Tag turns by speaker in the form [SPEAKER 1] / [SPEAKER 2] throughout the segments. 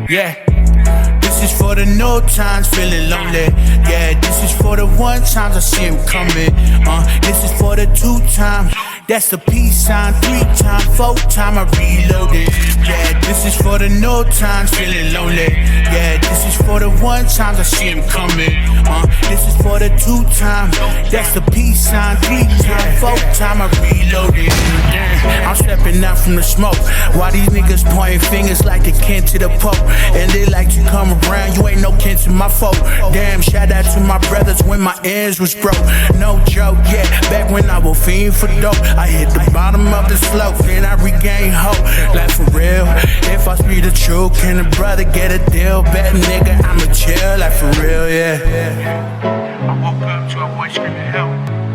[SPEAKER 1] Yeah. This is for the no times feeling lonely. Yeah, this is for the one times I see him coming. This is for the 2 times. That's the peace sign. 3 times, 4 times I reloaded. Yeah, this is for the no times feeling lonely. Yeah, this is for the 1 times I see him coming. This is for the 2 times. That's the peace sign. 3 times, 4 times I reloaded. Damn, I'm stepping out from the smoke. Why these niggas pointing fingers like the kin to the Pope? And they like to come around, you ain't no kin to my folk. Damn, shout out to my brothers when my ends was broke. No joke, yeah, back when I was fiend for dope. I hit the bottom of the slope, then I regained hope. Like for real, if I speak the truth, can a brother get a deal? Bet nigga, I'ma chill, like for real, yeah.
[SPEAKER 2] I woke up to a voice screaming help.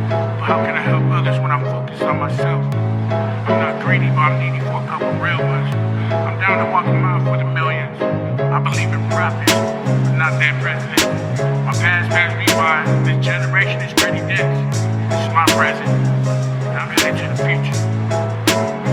[SPEAKER 2] But how can I help others when I'm focused on myself? I'm not greedy, but I'm needy for a couple real ones. I'm down to walk a mile for the millions. I believe in profit, but not that president. My past passed me by. This generation is pretty dense. This is my present. I'm headed to the future.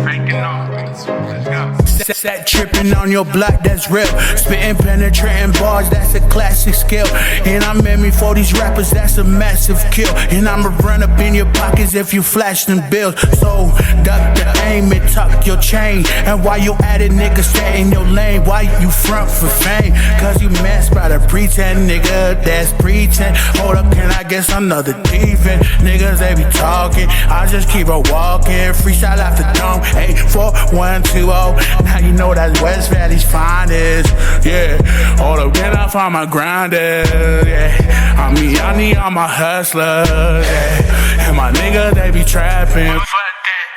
[SPEAKER 2] Faking on. Let's go.
[SPEAKER 1] Sat tripping on your block, that's real. Spitting penetrating bars, that's a classic skill. And I'm aiming for these rappers, that's a massive kill. And I'ma run up in your pockets if you flash them bills. So duck the aim and tuck your chain. And while you at it, nigga, stay in your lane. Why you front for fame? Cause you messed by the pretend, nigga, that's pretend. Hold up, can I get another defense? Niggas, they be talking, I just keep on walking. Freestyle after dome, 84120. Now you know that's West Valley's finest. Yeah, hold up, then I find my grinders. Yeah, I mean, I need all my hustlers. Yeah, and my niggas, they be trapping.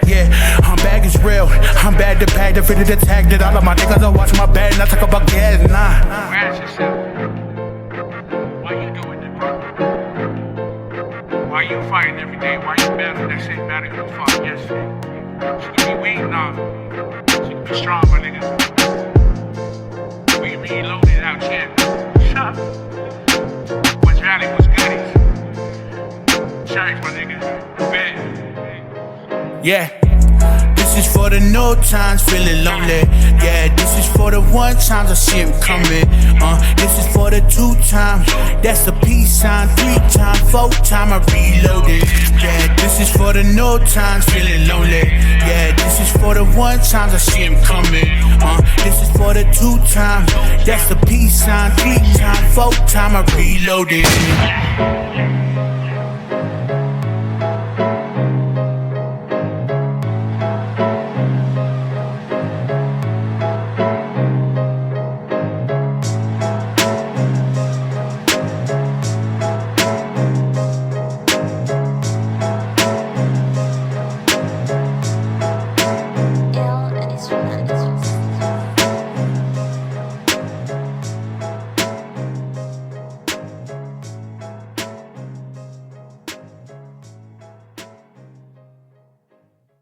[SPEAKER 1] Yeah, I'm back, it's real. I'm back to pack, defeated the tag. That all of my niggas are watching my bag. And I talk about gas, nah.
[SPEAKER 2] Ask yourself, why you doing it, bro? Why you fighting every day? Why you battling that same battle you fought yesterday? She can be weak, nah. She can be strong, my nigga. We reloaded out here. Shut. West Valley was goodies. Church, my nigga. Bet.
[SPEAKER 1] Yeah. This is for the no times feeling lonely. Yeah, this is for the 1 times I see him coming. This is for the 2 times. That's the peace sign. 3 times, 4 times I reloaded. Yeah, this is for the no times feeling lonely. Yeah, this is for the 1 times I see him coming. This is for the 2 times. That's the peace sign. 3 times, 4 times I reloaded.